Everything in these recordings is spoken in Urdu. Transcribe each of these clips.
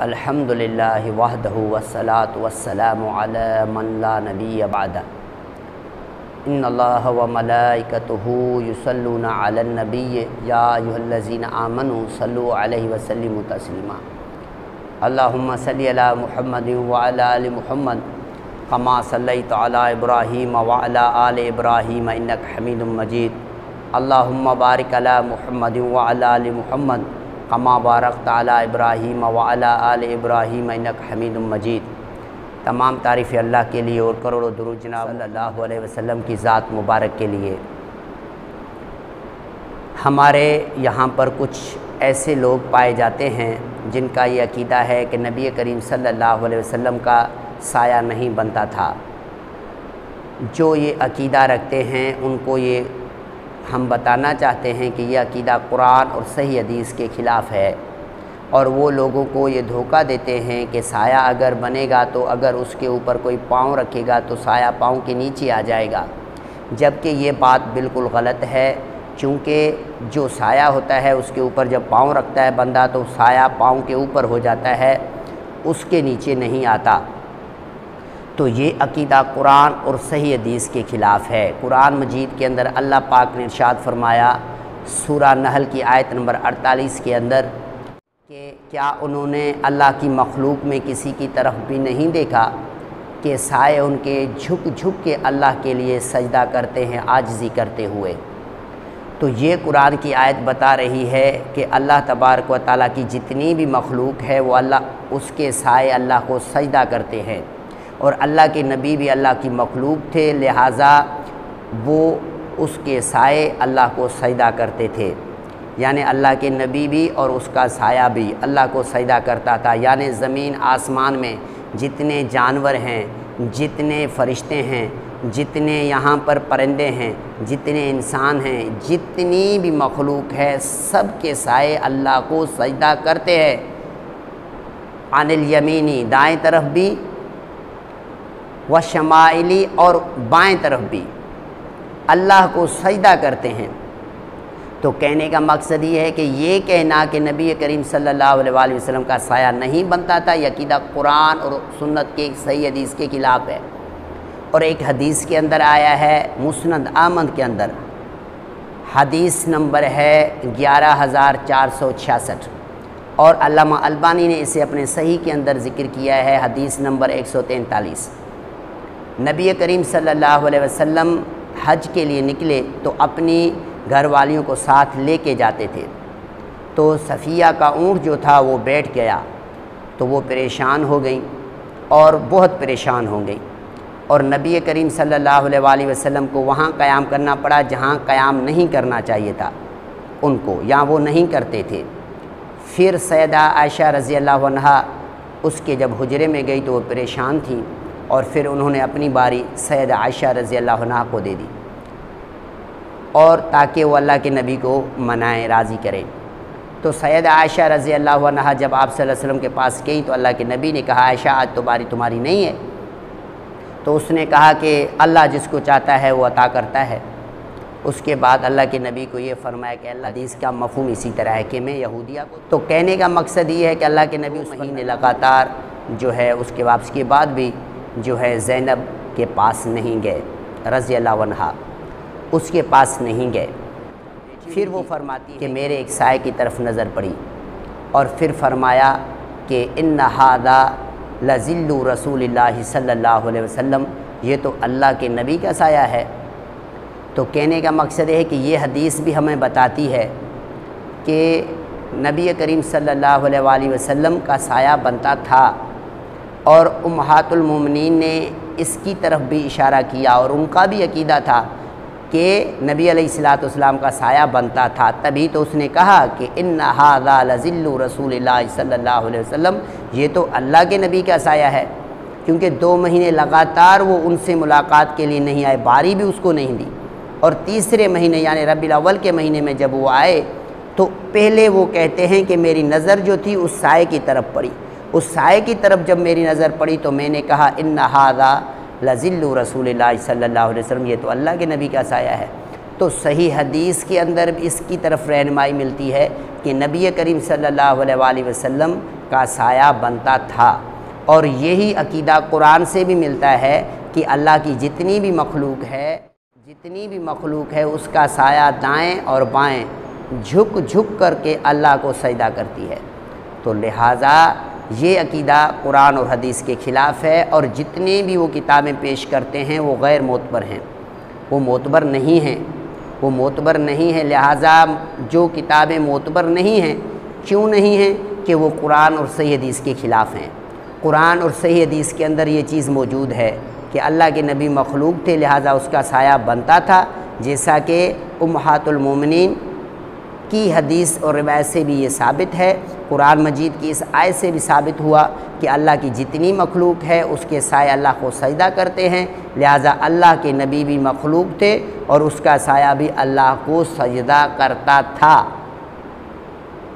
الحمدللہ وحدہ والصلاۃ والسلام علی من لا نبی بعدہ ان اللہ وملائکتہ یصلون علی النبی یا ایھا الذین آمنوا صلوا علیہ وسلموا تسلیما اللہم صلی علی محمد وعلی آل محمد کما صلیت علی ابراہیم وعلی آل ابراہیم انک حمید مجید اللہم بارک علی محمد وعلی آل محمد کما بارکت علی ابراہیم وعلی آل ابراہیم انک حمید مجید۔ تمام تعریف اللہ کے لیے اور کروڑوں درود جناب صلی اللہ علیہ وسلم کی ذات مبارک کے لیے۔ ہمارے یہاں پر کچھ ایسے لوگ پائے جاتے ہیں جن کا یہ عقیدہ ہے کہ نبی کریم صلی اللہ علیہ وسلم کا سایہ نہیں بنتا تھا۔ جو یہ عقیدہ رکھتے ہیں ان کو یہ ہم بتانا چاہتے ہیں کہ یہ عقیدہ قرآن اور صحیح حدیث کے خلاف ہے، اور وہ لوگوں کو یہ دھوکہ دیتے ہیں کہ سایہ اگر بنے گا تو اگر اس کے اوپر کوئی پاؤں رکھے گا تو سایہ پاؤں کے نیچے آ جائے گا، جبکہ یہ بات بالکل غلط ہے۔ چونکہ جو سایہ ہوتا ہے اس کے اوپر جب پاؤں رکھتا ہے بندہ تو سایہ پاؤں کے اوپر ہو جاتا ہے، اس کے نیچے نہیں آتا۔ تو یہ عقیدہ قرآن اور صحیح حدیث کے خلاف ہے۔ قرآن مجید کے اندر اللہ پاک نے ارشاد فرمایا سورہ نحل کی آیت نمبر 48 کے اندر کہ کیا انہوں نے اللہ کی مخلوق میں کسی کی طرف بھی نہیں دیکھا کہ سائے ان کے جھک جھک کے اللہ کے لیے سجدہ کرتے ہیں عاجزی کرتے ہوئے۔ تو یہ قرآن کی آیت بتا رہی ہے کہ اللہ تبارک و تعالیٰ کی جتنی بھی مخلوق ہے وہ اس کے سائے اللہ کو سجدہ کرتے ہیں، اور اللہ کے نبی بھی اللہ کی مخلوق تھے، لہٰذا وہ اس کے سائے اللہ کو سجدہ کرتے تھے۔ یعنی اللہ کے نبی بھی اور اس کا سایہ بھی اللہ کو سجدہ کرتا تھا۔ یعنی زمین آسمان میں جتنے جانور ہیں، جتنے فرشتے ہیں، جتنے یہاں پر پرندے ہیں، جتنے انسان ہیں، جتنی بھی مخلوق ہے، سب کے سائے اللہ کو سجدہ کرتے ہیں۔ عن الیمینی دائیں طرف بھی، وشمائلی اور بائیں طرف بھی اللہ کو سجدہ کرتے ہیں۔ تو کہنے کا مقصد یہ ہے کہ یہ کہنا کہ نبی کریم صلی اللہ علیہ وسلم کا سایہ نہیں بنتا تھا، یہ عقیدہ قرآن اور سنت کے صحیح حدیث کے خلاف ہے۔ اور ایک حدیث کے اندر آیا ہے مسند احمد کے اندر، حدیث نمبر ہے 11466، اور علامہ البانی نے اسے اپنے صحیح کے اندر ذکر کیا ہے، حدیث نمبر 143۔ نبی کریم صلی اللہ علیہ وسلم حج کے لیے نکلے تو اپنی گھر والیوں کو ساتھ لے کے جاتے تھے، تو صفیہ کا اونٹ جو تھا وہ بیٹھ گیا، تو وہ پریشان ہو گئیں اور بہت پریشان ہو گئیں، اور نبی کریم صلی اللہ علیہ وسلم کو وہاں قیام کرنا پڑا جہاں قیام نہیں کرنا چاہیے تھا ان کو، یا وہ نہیں کرتے تھے۔ پھر سیدہ عائشہ رضی اللہ عنہا اس کے جب حجرے میں گئی تو وہ پریشان تھیں، اور پھر انہوں نے اپنی باری سیدہ عائشہ رضی اللہ عنہا کو دے دی، اور تاکہ وہ اللہ کے نبی کو منائیں، راضی کریں۔ تو سیدہ عائشہ رضی اللہ عنہا جب آپ صلی اللہ علیہ وسلم کے پاس گئی تو اللہ کے نبی نے کہا عائشہ آج تو باری تمہاری نہیں ہے، تو اس نے کہا کہ اللہ جس کو چاہتا ہے وہ عطا کرتا ہے۔ اس کے بعد اللہ کے نبی کو یہ فرمایا کہ اللہ حدیث کا مفہوم اسی طرح ہے کہ میں یہودیہ کو، تو کہنے کا مقصد یہ ہے کہ اللہ کے نبی اس مہینے لگاتار جو ہے اس کے واپس کے بعد بھی جو ہے زینب کے پاس نہیں گئے رضی اللہ عنہا، اس کے پاس نہیں گئے۔ پھر وہ فرماتی کہ میرے ایک سائے کی طرف نظر پڑی، اور پھر فرمایا کہ ان ھذا لظل رسول اللہ صلی اللہ علیہ وسلم، یہ تو اللہ کے نبی کا سایہ ہے۔ تو کہنے کا مقصد ہے کہ یہ حدیث بھی ہمیں بتاتی ہے کہ نبی کریم صلی اللہ علیہ وسلم کا سایہ بنتا تھا، اور امہات المومنین نے اس کی طرف بھی اشارہ کیا، اور ان کا بھی عقیدہ تھا کہ نبی علیہ السلام کا سایہ بنتا تھا۔ تبھی تو اس نے کہا کہ ان ھذا لظل رسول اللہ صلی اللہ علیہ وسلم، یہ تو اللہ کے نبی کا سایہ ہے، کیونکہ 2 مہینے لگاتار وہ ان سے ملاقات کے لیے نہیں آئے، باری بھی اس کو نہیں دی، اور تیسرے مہینے یعنی ربیع الاول کے مہینے میں جب وہ آئے تو پہلے وہ کہتے ہیں کہ میری نظر جو تھی اس سائے کی طرف پڑی، اس سائے کی طرف جب میری نظر پڑی تو میں نے کہا ان ھذا لظل رسول اللہ صلی اللہ علیہ وسلم، یہ تو اللہ کے نبی کا سایہ ہے۔ تو صحیح حدیث کے اندر بھی اس کی طرف رہنمائی ملتی ہے کہ نبی کریم صلی اللہ علیہ وسلم کا سایہ بنتا تھا۔ اور یہی عقیدہ قرآن سے بھی ملتا ہے کہ اللہ کی جتنی بھی مخلوق ہے اس کا سایہ دائیں اور بائیں جھک جھک کر کے اللہ کو سجدہ کرتی ہے۔ تو لہٰذا یہ عقیدہ قرآن اور حدیث کے خلاف ہے، اور جتنی بھی وہ کتابیں پیش کرتے ہیں وہ غیر معتبر ہیں، وہ معتبر نہیں ہیں۔ لہٰذا جو کتابیں معتبر نہیں ہیں، کیوں نہیں ہیں؟ کہ وہ قرآن اور صحیح حدیث کے خلاف ہیں۔ قرآن اور صحیح حدیث کے اندر یہ چیز موجود ہے کہ اللہ کے نبی مخلوق تھے، لہٰذا اس کا سایہ بنتا تھا، جیسا کہ امہات المومنین کی حدیث اور روایت سے بھی یہ ثابت ہے۔ قرآن مجید کی اس آیت سے بھی ثابت ہوا کہ اللہ کی جتنی مخلوق ہے اس کے سایہ اللہ کو سجدہ کرتے ہیں، لہٰذا اللہ کے نبی بھی مخلوق تھے اور اس کا سایہ بھی اللہ کو سجدہ کرتا تھا۔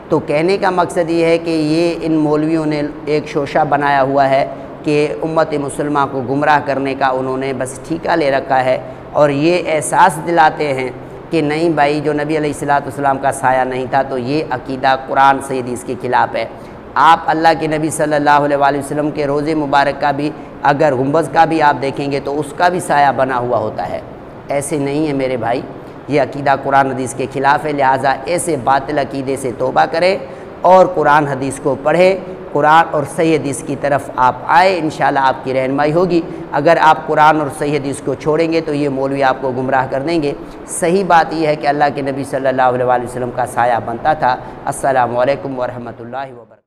تو کہنے کا مقصد یہ ہے کہ یہ ان مولویوں نے ایک شوشہ بنایا ہوا ہے کہ امت مسلمہ کو گمراہ کرنے کا انہوں نے بس ٹھیکہ لے رکھا ہے، اور یہ احساس دلاتے ہیں کہ نہیں بھائی، جو نبی علیہ السلام کا سایہ نہیں تھا تو یہ عقیدہ قرآن سے حدیث کے خلاف ہے۔ آپ اللہ کے نبی صلی اللہ علیہ وآلہ وسلم کے روضے مبارک کا بھی اگر گنبد کا بھی آپ دیکھیں گے تو اس کا بھی سایہ بنا ہوا ہوتا ہے۔ ایسے نہیں ہے میرے بھائی، یہ عقیدہ قرآن حدیث کے خلاف ہے، لہٰذا ایسے باطل عقیدے سے توبہ کریں اور قرآن حدیث کو پڑھیں، قرآن اور صحیح حدیث کی طرف آپ آئے، انشاءاللہ آپ کی رہنمائی ہوگی۔ اگر آپ قرآن اور صحیح حدیث کو چھوڑیں گے تو یہ مولوی آپ کو گمراہ کر دیں گے۔ صحیح بات یہ ہے کہ اللہ کے نبی صلی اللہ علیہ وآلہ وسلم کا سایہ بنتا تھا۔ السلام علیکم ورحمۃ اللہ وبرکاتہ۔